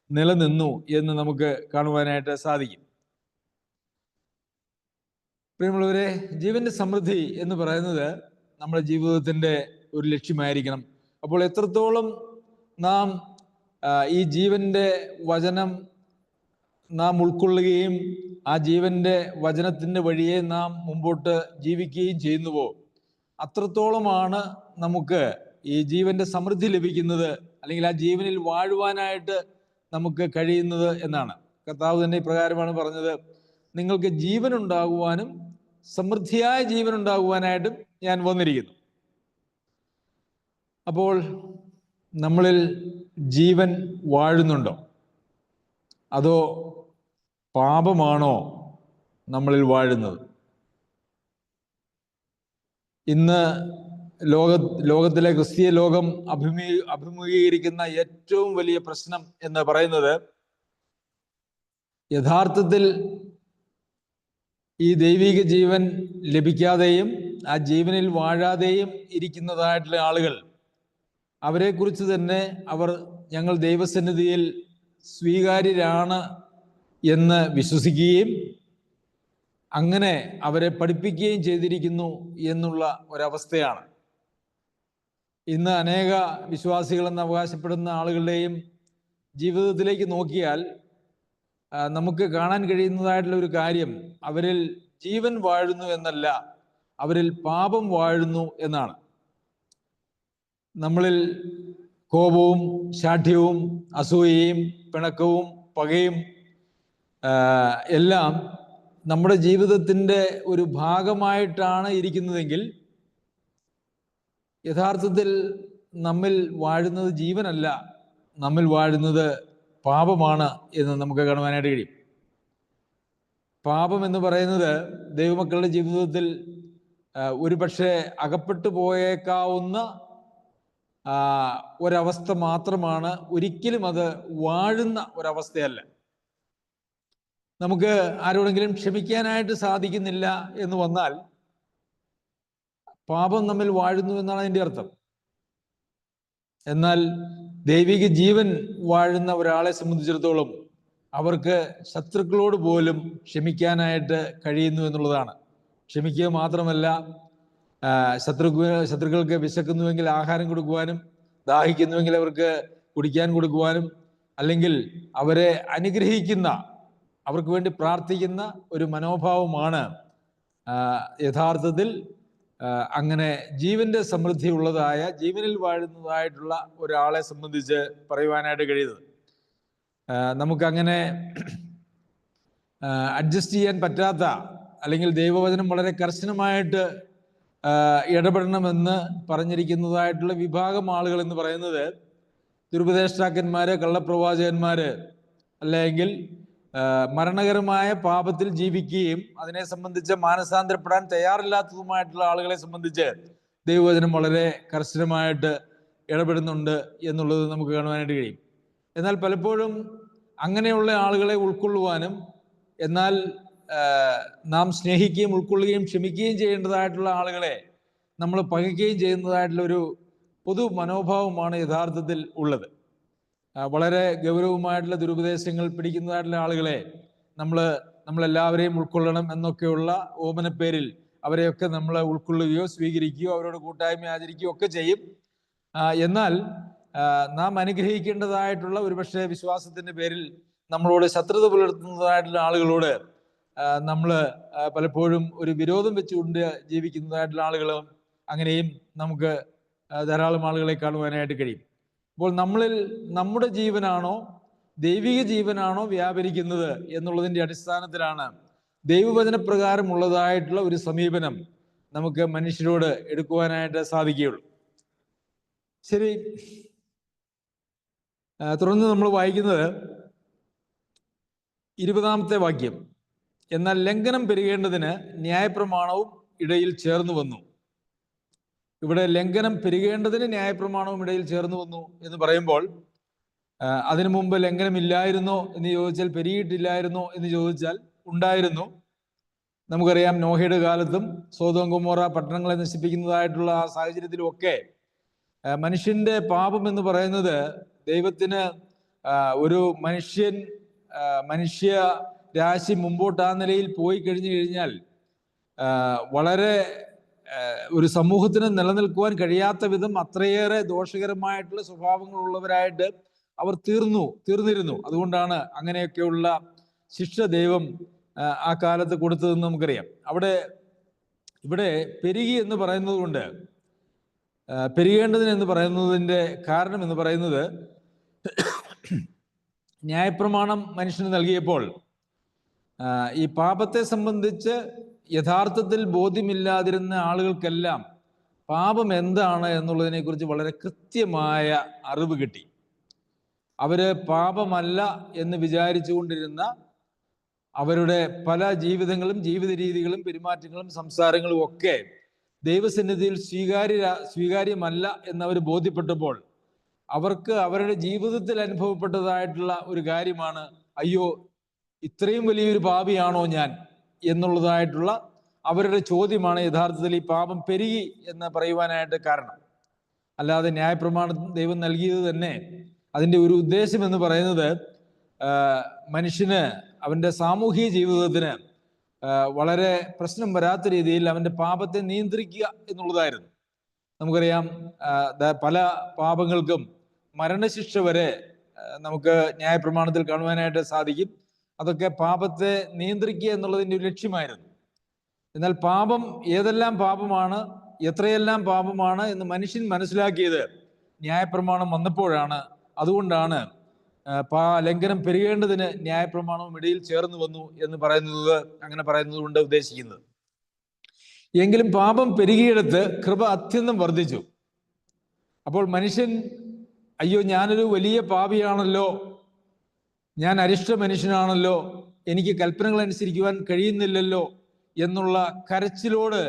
നിലനിന്നു എന്ന് നമുക്ക് കാണുവാനായിട്ട് സാധിക്കും. പ്രിയമുള്ളവരെ, ജീവന്റെ സമൃദ്ധി എന്ന് പറയുന്നത് നമ്മുടെ ജീവിതത്തിന്റെ ഒരു ലക്ഷ്യമായിരിക്കണം. അപ്പോൾ എത്രത്തോളം നാം ഈ ജീവന്റെ വചനം നാം ഉൾക്കൊള്ളുകയും ആ ജീവന്റെ വചനത്തിൻ്റെ വഴിയെ നാം മുമ്പോട്ട് ജീവിക്കുകയും ചെയ്യുന്നുവോ, അത്രത്തോളമാണ് നമുക്ക് ഈ ജീവന്റെ സമൃദ്ധി ലഭിക്കുന്നത്, അല്ലെങ്കിൽ ആ ജീവനിൽ വാഴുവാനായിട്ട് നമുക്ക് കഴിയുന്നത് എന്നാണ്. കർത്താവ് തന്നെ ഇപ്രകാരമാണ് പറഞ്ഞത്: നിങ്ങൾക്ക് ജീവൻ ഉണ്ടാകുവാനും സമൃദ്ധിയായ ജീവൻ ഉണ്ടാകുവാനായിട്ടും ഞാൻ വന്നിരിക്കുന്നു. അപ്പോൾ നമ്മളിൽ ജീവൻ വാഴുന്നുണ്ടോ, അതോ പാപമാണോ നമ്മളിൽ വാഴുന്നത്? ഇന്ന് ലോകത്തിലെ ക്രിസ്തീയ ലോകം അഭിമുഖീകരിക്കുന്ന ഏറ്റവും വലിയ പ്രശ്നം എന്ന് പറയുന്നത്, യഥാർത്ഥത്തിൽ ഈ ദൈവിക ജീവൻ ലഭിക്കാതെയും ആ ജീവനിൽ വാഴാതെയും ഇരിക്കുന്നതായിട്ടുള്ള ആളുകൾ, അവരെക്കുറിച്ച് തന്നെ അവർ ഞങ്ങൾ ദൈവസന്നിധിയിൽ സ്വീകാര്യരാണ് എന്ന് വിശ്വസിക്കുകയും അങ്ങനെ അവരെ പഠിപ്പിക്കുകയും ചെയ്തിരിക്കുന്നു എന്നുള്ള ഒരവസ്ഥയാണ്. ഇന്ന് അനേക വിശ്വാസികളെന്ന് അവകാശപ്പെടുന്ന ആളുകളുടെയും ജീവിതത്തിലേക്ക് നോക്കിയാൽ നമുക്ക് കാണാൻ കഴിയുന്നതായിട്ടുള്ള ഒരു കാര്യം, അവരിൽ ജീവൻ വാഴുന്നു എന്നല്ല, അവരിൽ പാപം വാഴുന്നു എന്നാണ്. നമ്മളിൽ കോപവും ശാഠ്യവും അസൂയയും പിണക്കവും പകയും എല്ലാം നമ്മുടെ ജീവിതത്തിൻ്റെ ഒരു ഭാഗമായിട്ടാണ് ഇരിക്കുന്നതെങ്കിൽ, യഥാർത്ഥത്തിൽ നമ്മിൽ വാഴുന്നത് ജീവനല്ല, നമ്മിൽ വാഴുന്നത് പാപമാണ് എന്ന് നമുക്ക് കാണുവാനായിട്ട് കഴിയും. പാപം എന്ന് പറയുന്നത് ദൈവമക്കളുടെ ജീവിതത്തിൽ ഒരുപക്ഷെ അകപ്പെട്ടു പോയേക്കാവുന്ന ഒരവസ്ഥ മാത്രമാണ്, ഒരിക്കലും അത് വാഴുന്ന ഒരവസ്ഥയല്ല. നമുക്ക് ആരോടെങ്കിലും ക്ഷമിക്കാനായിട്ട് സാധിക്കുന്നില്ല എന്ന് വന്നാൽ പാപം നമ്മിൽ വാഴുന്നു എന്നാണ് അതിൻ്റെ അർത്ഥം. എന്നാൽ ദൈവിക ജീവൻ വാഴുന്ന ഒരാളെ സംബന്ധിച്ചിടത്തോളം അവർക്ക് ശത്രുക്കളോട് പോലും ക്ഷമിക്കാനായിട്ട് കഴിയുന്നു എന്നുള്ളതാണ്. ക്ഷമിക്കുക മാത്രമല്ല, ശത്രുക്കൾക്ക് വിശക്കുന്നുവെങ്കിൽ ആഹാരം കൊടുക്കുവാനും, ദാഹിക്കുന്നുവെങ്കിൽ അവർക്ക് കുടിക്കാൻ കൊടുക്കുവാനും, അല്ലെങ്കിൽ അവരെ അനുഗ്രഹിക്കുന്ന, അവർക്ക് വേണ്ടി പ്രാർത്ഥിക്കുന്ന ഒരു മനോഭാവമാണ് യഥാർത്ഥത്തിൽ അങ്ങനെ ജീവന്റെ സമൃദ്ധി ഉള്ളതായ, ജീവനിൽ വാഴുന്നതായിട്ടുള്ള ഒരാളെ സംബന്ധിച്ച് പറയുവാനായിട്ട് കഴിയുന്നത്. നമുക്കങ്ങനെ അഡ്ജസ്റ്റ് ചെയ്യാൻ പറ്റാത്ത, അല്ലെങ്കിൽ ദൈവവചനം വളരെ കർശനമായിട്ട് ഇടപെടണമെന്ന് പറഞ്ഞിരിക്കുന്നതായിട്ടുള്ള വിഭാഗം ആളുകൾ എന്ന് പറയുന്നത് ദുരുപദേഷ്ടാക്കന്മാര്, കള്ളപ്രവാചകന്മാര്, അല്ലെങ്കിൽ മരണകരമായ പാപത്തിൽ ജീവിക്കുകയും അതിനെ സംബന്ധിച്ച് മാനസാന്തരപ്പെടാൻ തയ്യാറില്ലാത്തതുമായിട്ടുള്ള ആളുകളെ സംബന്ധിച്ച് ദൈവവചനം വളരെ കർശനമായിട്ട് ഇടപെടുന്നുണ്ട് എന്നുള്ളത് നമുക്ക് കാണുവാനായിട്ട് കഴിയും. എന്നാൽ പലപ്പോഴും അങ്ങനെയുള്ള ആളുകളെ ഉൾക്കൊള്ളുവാനും, എന്നാൽ നാം സ്നേഹിക്കുകയും ഉൾക്കൊള്ളുകയും ക്ഷമിക്കുകയും ചെയ്യേണ്ടതായിട്ടുള്ള ആളുകളെ നമ്മൾ പകയ്ക്കുകയും ചെയ്യുന്നതായിട്ടുള്ള ഒരു പൊതു മനോഭാവമാണ് യഥാർത്ഥത്തിൽ ഉള്ളത്. വളരെ ഗൗരവമായിട്ടുള്ള ദുരുപദേശങ്ങൾ പിടിക്കുന്നതായിട്ടുള്ള ആളുകളെ നമ്മളെല്ലാവരെയും ഉൾക്കൊള്ളണം എന്നൊക്കെയുള്ള ഓമനപ്പേരിൽ അവരെയൊക്കെ നമ്മൾ ഉൾക്കൊള്ളുകയോ സ്വീകരിക്കുകയോ അവരോട് കൂട്ടായ്മ ആചരിക്കുകയോ ഒക്കെ ചെയ്യും. എന്നാൽ നാം അനുഗ്രഹിക്കേണ്ടതായിട്ടുള്ള ഒരുപക്ഷെ വിശ്വാസത്തിന്റെ പേരിൽ നമ്മളോട് ശത്രുത പുലർത്തുന്നതായിട്ടുള്ള ആളുകളോട് നമ്മൾ പലപ്പോഴും ഒരു വിരോധം വെച്ചുകൊണ്ട് ജീവിക്കുന്നതായിട്ടുള്ള ആളുകളും അങ്ങനെയും നമുക്ക് ധാരാളം ആളുകളെ കാണുവാനായിട്ട് കഴിയും. അപ്പോൾ നമ്മളിൽ നമ്മുടെ ജീവനാണോ ദൈവിക ജീവനാണോ വ്യാപരിക്കുന്നത് എന്നുള്ളതിൻ്റെ അടിസ്ഥാനത്തിലാണ് ദൈവവചനപ്രകാരമുള്ളതായിട്ടുള്ള ഒരു സമീപനം നമുക്ക് മനുഷ്യരോട് എടുക്കുവാനായിട്ട് സാധിക്കുകയുള്ളൂ. ശരി, തുടർന്ന് നമ്മൾ വായിക്കുന്നത് 20-ാമത്തെ വാക്യം. എന്നാൽ ലംഘനം പെരുകേണ്ടതിന് ന്യായപ്രമാണവും ഇടയിൽ ചേർന്ന് വന്നു. ഇവിടെ ലംഘനം പെരുകേണ്ടതിന് ന്യായപ്രമാണവും ഇടയിൽ ചേർന്ന് വന്നു എന്ന് പറയുമ്പോൾ, അതിനു മുമ്പ് ലംഘനം ഇല്ലായിരുന്നോ എന്ന് ചോദിച്ചാൽ, പെരുകിയിട്ടില്ലായിരുന്നോ എന്ന് ചോദിച്ചാൽ ഉണ്ടായിരുന്നു. നമുക്കറിയാം, നോഹയുടെ കാലത്തും സോദോം ഗൊമോറ പട്ടണങ്ങളെ നശിപ്പിക്കുന്നതായിട്ടുള്ള ആ സാഹചര്യത്തിലും ഒക്കെ മനുഷ്യന്റെ പാപം എന്ന് പറയുന്നത് ദൈവത്തിന് ഒരു മനുഷ്യ രാശി മുമ്പോട്ട് ആ നിലയിൽ പോയി കഴിഞ്ഞു കഴിഞ്ഞാൽ വളരെ ഒരു സമൂഹത്തിന് നിലനിൽക്കുവാൻ കഴിയാത്ത വിധം അത്രയേറെ ദോഷകരമായിട്ടുള്ള സ്വഭാവങ്ങളുള്ളവരായിട്ട് അവർ തീർന്നിരുന്നു. അതുകൊണ്ടാണ് അങ്ങനെയൊക്കെയുള്ള ശിക്ഷ ദൈവം ആ കാലത്ത് കൊടുത്തതെന്ന് നമുക്കറിയാം. ഇവിടെ പെരുകി എന്ന് പറയുന്നത് കൊണ്ട്, പെരുകേണ്ടതിന് എന്ന് പറയുന്നതിൻ്റെ കാരണം എന്ന് പറയുന്നത്, ന്യായപ്രമാണം മനുഷ്യന് നൽകിയപ്പോൾ ഈ പാപത്തെ സംബന്ധിച്ച് യഥാർത്ഥത്തിൽ ബോധ്യമില്ലാതിരുന്ന ആളുകൾക്കെല്ലാം പാപം എന്താണ് എന്നുള്ളതിനെക്കുറിച്ച് വളരെ കൃത്യമായ അറിവ് കിട്ടി. അവര് പാപമല്ല എന്ന് വിചാരിച്ചു കൊണ്ടിരുന്ന അവരുടെ പല ജീവിതങ്ങളും, ജീവിത രീതികളും, പെരുമാറ്റങ്ങളും, സംസാരങ്ങളും ഒക്കെ ദൈവസന്നിധിയിൽ സ്വീകാര്യമല്ല എന്നവർ ബോധ്യപ്പെട്ടപ്പോൾ അവർക്ക് അവരുടെ ജീവിതത്തിൽ അനുഭവപ്പെട്ടതായിട്ടുള്ള ഒരു കാര്യമാണ്, അയ്യോ ഇത്രയും വലിയൊരു പാപിയാണോ ഞാൻ എന്നുള്ളതായിട്ടുള്ള അവരുടെ ചോദ്യമാണ് യഥാർത്ഥത്തിൽ ഈ പാപം പെരുകി എന്ന് പറയുവാനായിട്ട് കാരണം. അല്ലാതെ ന്യായപ്രമാണം ദൈവം നൽകിയത് തന്നെ അതിൻ്റെ ഒരു ഉദ്ദേശം എന്ന് പറയുന്നത് മനുഷ്യന് അവൻ്റെ സാമൂഹിക ജീവിതത്തിന് വളരെ പ്രശ്നം വരാത്ത രീതിയിൽ അവൻ്റെ പാപത്തെ നിയന്ത്രിക്കുക എന്നുള്ളതായിരുന്നു. നമുക്കറിയാം, പല പാപങ്ങൾക്കും മരണശിക്ഷ വരെ നമുക്ക് ന്യായപ്രമാണത്തിൽ കാണുവാനായിട്ട് സാധിക്കും. അതൊക്കെ പാപത്തെ നിയന്ത്രിക്കുക എന്നുള്ളതിൻ്റെ ഒരു ലക്ഷ്യമായിരുന്നു. എന്നാൽ പാപം ഏതെല്ലാം പാപമാണ്, എത്രയെല്ലാം പാപമാണ് എന്ന് മനുഷ്യൻ മനസ്സിലാക്കിയത് ന്യായപ്രമാണം വന്നപ്പോഴാണ്. അതുകൊണ്ടാണ് ലംഘനം പെരുകേണ്ടതിന് ന്യായപ്രമാണവും ഇടയിൽ ചേർന്ന് വന്നു എന്ന് അങ്ങനെ പറയുന്നത് കൊണ്ട് ഉദ്ദേശിക്കുന്നത്. എങ്കിലും പാപം പെരുകിയെടുത്ത് കൃപ അത്യന്തം വർദ്ധിച്ചു. അപ്പോൾ മനുഷ്യൻ, അയ്യോ ഞാനൊരു വലിയ പാപിയാണല്ലോ, ഞാൻ അരിഷ്ട മനുഷ്യനാണല്ലോ, എനിക്ക് കൽപ്പനകൾ അനുസരിക്കുവാൻ കഴിയുന്നില്ലല്ലോ എന്നുള്ള കരച്ചിലോട്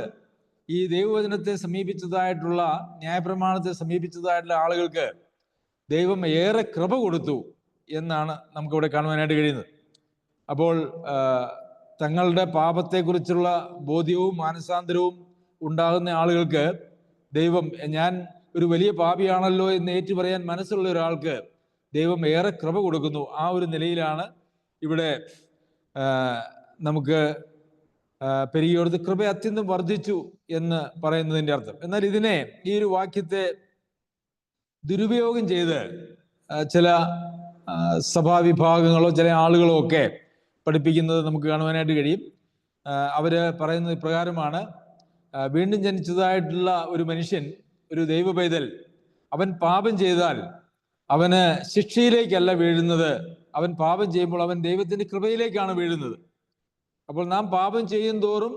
ഈ ദൈവവചനത്തെ സമീപിച്ചതായിട്ടുള്ള, ന്യായപ്രമാണത്തെ സമീപിച്ചതായിട്ടുള്ള ആളുകൾക്ക് ദൈവം ഏറെ കൃപ കൊടുത്തു എന്നാണ് നമുക്കിവിടെ കാണുവാനായിട്ട് കഴിയുന്നത്. അപ്പോൾ തങ്ങളുടെ പാപത്തെക്കുറിച്ചുള്ള ബോധ്യവും മാനസാന്തരവും ഉണ്ടാകുന്ന ആളുകൾക്ക് ദൈവം, ഞാൻ ഒരു വലിയ പാപിയാണല്ലോ എന്ന് ഏറ്റുപറയാൻ മനസ്സുള്ള ഒരാൾക്ക് ദൈവം ഏറെ കൃപ കൊടുക്കുന്നു. ആ ഒരു നിലയിലാണ് ഇവിടെ നമുക്ക് പെരുകിയോടത്ത് കൃപ അത്യന്തം വർദ്ധിച്ചു എന്ന് പറയുന്നതിൻ്റെ അർത്ഥം. എന്നാൽ ഈ ഒരു വാക്യത്തെ ദുരുപയോഗം ചെയ്ത് ചില സഭാവിഭാഗങ്ങളോ ചില ആളുകളോ ഒക്കെ പഠിപ്പിക്കുന്നത് നമുക്ക് കാണുവാനായിട്ട് കഴിയും. അവര് പറയുന്നത് ഇപ്രകാരമാണ്: വീണ്ടും ജനിച്ചതായിട്ടുള്ള ഒരു മനുഷ്യൻ, ഒരു ദൈവ പൈതൽ, അവൻ പാപം ചെയ്താൽ അവന് ശിക്ഷയിലേക്കല്ല വീഴുന്നത്, അവൻ പാപം ചെയ്യുമ്പോൾ അവൻ ദൈവത്തിന്റെ കൃപയിലേക്കാണ് വീഴുന്നത്. അപ്പോൾ നാം പാപം ചെയ്യും തോറും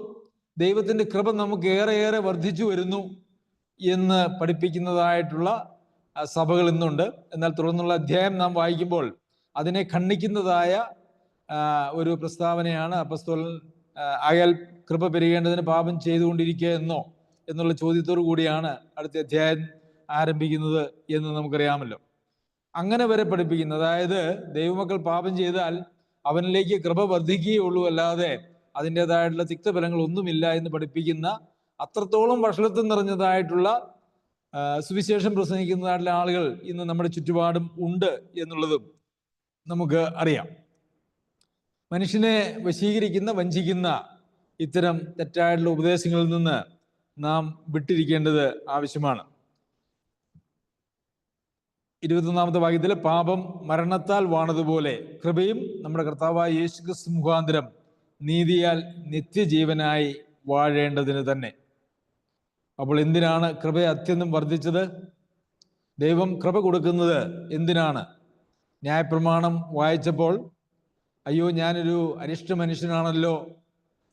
ദൈവത്തിന്റെ കൃപ നമുക്ക് ഏറെ വർദ്ധിച്ചു വരുന്നു എന്ന് പഠിപ്പിക്കുന്നതായിട്ടുള്ള സഭകൾ ഇന്നുണ്ട്. എന്നാൽ തുടർന്നുള്ള അധ്യായം നാം വായിക്കുമ്പോൾ അതിനെ ഖണ്ഡിക്കുന്നതായ ഒരു പ്രസ്താവനയാണ് അപ്പസ്തോലൻ ആയാൽ കൃപ പെരുകേണ്ടതിന് പാപം ചെയ്തുകൊണ്ടിരിക്കുക എന്നുള്ള ചോദ്യത്തോടു കൂടിയാണ് അടുത്ത അധ്യായം ആരംഭിക്കുന്നത് എന്ന് നമുക്കറിയാമല്ലോ. അങ്ങനെ വരെ പഠിപ്പിക്കുന്നു. അതായത് ദൈവമക്കൾ പാപം ചെയ്താൽ അവനിലേക്ക് കൃപ വർദ്ധിക്കുകയുള്ളൂ, അല്ലാതെ അതിൻ്റെതായിട്ടുള്ള തിക്തഫലങ്ങൾ ഒന്നുമില്ല എന്ന് പഠിപ്പിക്കുന്ന അത്രത്തോളം വഷളത്വം നിറഞ്ഞതായിട്ടുള്ള സുവിശേഷം പ്രസംഗിക്കുന്നതായിട്ടുള്ള ആളുകൾ ഇന്ന് നമ്മുടെ ചുറ്റുപാടും ഉണ്ട് എന്നുള്ളതും നമുക്ക് അറിയാം. മനുഷ്യനെ വശീകരിക്കുന്ന, വഞ്ചിക്കുന്ന ഇത്തരം തെറ്റായിട്ടുള്ള ഉപദേശങ്ങളിൽ നിന്ന് നാം വിട്ടിരിക്കേണ്ടത് ആവശ്യമാണ്. 21-ാമത്തെ വാക്യത്തിൽ പാപം മരണത്താൽ വാണതുപോലെ കൃപയും നമ്മുടെ കർത്താവായ യേശുക്രിസ്തു മുഖാന്തരം നീതിയാൽ നിത്യജീവനായി വാഴേണ്ടതിന് തന്നെ. അപ്പോൾ എന്തിനാണ് കൃപ അത്യന്തം വർദ്ധിച്ചത്? ദൈവം കൃപ കൊടുക്കുന്നത് എന്തിനാണ്? ന്യായപ്രമാണം വായിച്ചപ്പോൾ അയ്യോ ഞാനൊരു അരിഷ്ട മനുഷ്യനാണല്ലോ,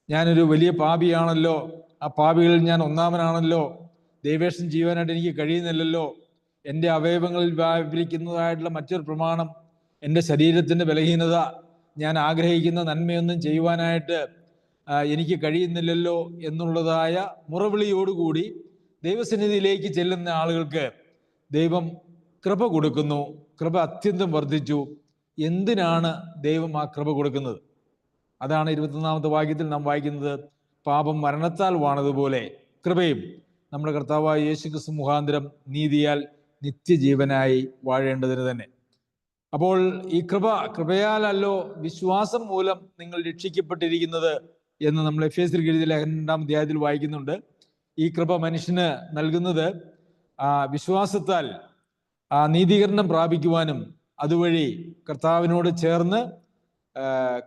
ഞാനൊരു വലിയ പാപിയാണല്ലോ, ആ പാപികളിൽ ഞാൻ ഒന്നാമനാണല്ലോ, ദൈവേഷം ചെയ്യുവാനായിട്ട് എനിക്ക് കഴിയുന്നില്ലല്ലോ, എൻ്റെ അവയവങ്ങളിൽ വ്യാപരിക്കുന്നതായിട്ടുള്ള മറ്റൊരു പ്രമാണം എൻ്റെ ശരീരത്തിൻ്റെ ബലഹീനത, ഞാൻ ആഗ്രഹിക്കുന്ന നന്മയൊന്നും ചെയ്യുവാനായിട്ട് എനിക്ക് കഴിയുന്നില്ലല്ലോ എന്നുള്ളതായ മുറവിളിയോടുകൂടി ദൈവസന്നിധിയിലേക്ക് ചെല്ലുന്ന ആളുകൾക്ക് ദൈവം കൃപ കൊടുക്കുന്നു. കൃപ അത്യന്തം വർദ്ധിച്ചു. എന്തിനാണ് ദൈവം ആ കൃപ കൊടുക്കുന്നത്? അതാണ് 21-ാമത്തെ വാക്യത്തിൽ നാം വായിക്കുന്നത്. പാപം മരണത്താൽ വാണതുപോലെ കൃപയും നമ്മുടെ കർത്താവായ യേശുക്രിസ്തു മുഖാന്തരം നീതിയാൽ നിത്യജീവനായി വാഴേണ്ടതിന് തന്നെ. അപ്പോൾ ഈ കൃപയാലല്ലോ വിശ്വാസം മൂലം നിങ്ങൾ രക്ഷിക്കപ്പെട്ടിരിക്കുന്നത് എന്ന് നമ്മൾ എഫേസ്യർക്ക് എഴുതിയ 2-ാം അധ്യായത്തിൽ വായിക്കുന്നുണ്ട്. ഈ കൃപ മനുഷ്യന് നൽകുന്നത് വിശ്വാസത്താൽ നീതീകരണം പ്രാപിക്കുവാനും അതുവഴി കർത്താവിനോട് ചേർന്ന്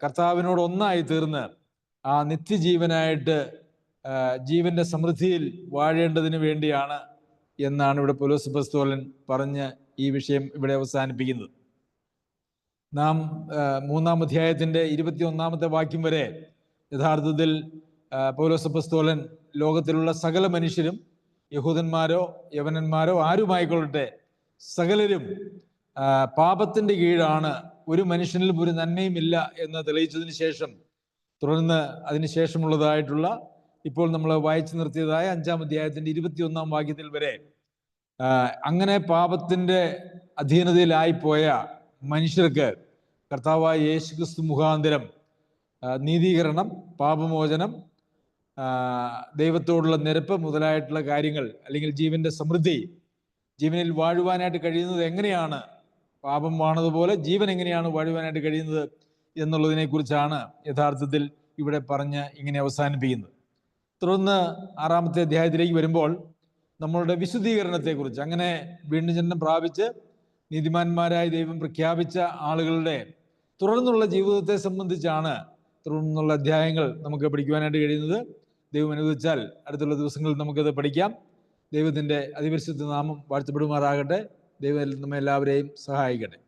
കർത്താവിനോട് ഒന്നായി തീർന്ന് ആ നിത്യജീവനായിട്ട് ജീവന്റെ സമൃദ്ധിയിൽ വാഴേണ്ടതിന് വേണ്ടിയാണ് എന്നാണ് ഇവിടെ പൗലോസ് അപ്പോസ്തലൻ പറഞ്ഞ് ഈ വിഷയം ഇവിടെ അവസാനിപ്പിക്കുന്നത്. നാം 3-ാം അധ്യായത്തിന്റെ 21-ാമത്തെ വാക്യം വരെ യഥാർത്ഥത്തിൽ പൗലോസ് അപ്പോസ്തലൻ ലോകത്തിലുള്ള സകല മനുഷ്യരും, യഹൂദന്മാരോ യവനന്മാരോ ആരുമായിക്കൊള്ളട്ടെ, സകലരും പാപത്തിന്റെ കീഴാണ്, ഒരു മനുഷ്യനിലും ഒരു നന്മയും ഇല്ല എന്ന് തെളിയിച്ചതിന് ശേഷം തുടർന്ന് അതിനുശേഷമുള്ളതായിട്ടുള്ള ഇപ്പോൾ നമ്മൾ വായിച്ചു നിർത്തിയതായ 5-ാം അധ്യായത്തിന്റെ 21-ാം വാക്യത്തിൽ വരെ അങ്ങനെ പാപത്തിന്റെ അധീനതയിലായിപ്പോയ മനുഷ്യർക്ക് കർത്താവായ യേശുക്രിസ്തു മുഖാന്തരം നീതീകരണം, പാപമോചനം, ദൈവത്തോടുള്ള നിരപ്പ് മുതലായിട്ടുള്ള കാര്യങ്ങൾ, അല്ലെങ്കിൽ ജീവന്റെ സമൃദ്ധി, ജീവനിൽ വാഴുവാനായിട്ട് കഴിയുന്നത് എങ്ങനെയാണ്, പാപം വാണതുപോലെ ജീവൻ എങ്ങനെയാണ് വാഴുവാനായിട്ട് കഴിയുന്നത് എന്നുള്ളതിനെ കുറിച്ചാണ് യഥാർത്ഥത്തിൽ ഇവിടെ പറഞ്ഞ് ഇങ്ങനെ അവസാനിപ്പിക്കുന്നത്. തുടർന്ന് 6-ാമത്തെ അധ്യായത്തിലേക്ക് വരുമ്പോൾ നമ്മളുടെ വിശുദ്ധീകരണത്തെക്കുറിച്ച്, അങ്ങനെ വീണ്ടും ജനനം പ്രാപിച്ച് നീതിമാന്മാരായി ദൈവം പ്രഖ്യാപിച്ച ആളുകളുടെ തുടർന്നുള്ള ജീവിതത്തെ സംബന്ധിച്ചാണ് തുടർന്നുള്ള അധ്യായങ്ങൾ നമുക്ക് പഠിക്കുവാനായിട്ട് കഴിയുന്നത്. ദൈവം അനുവദിച്ചാൽ അടുത്തുള്ള ദിവസങ്ങളിൽ നമുക്കത് പഠിക്കാം. ദൈവത്തിൻ്റെ അതിപരിശുദ്ധ നാമം വാഴ്ത്തപ്പെടുമാറാകട്ടെ. ദൈവം നമ്മെ എല്ലാവരെയും സഹായിക്കട്ടെ.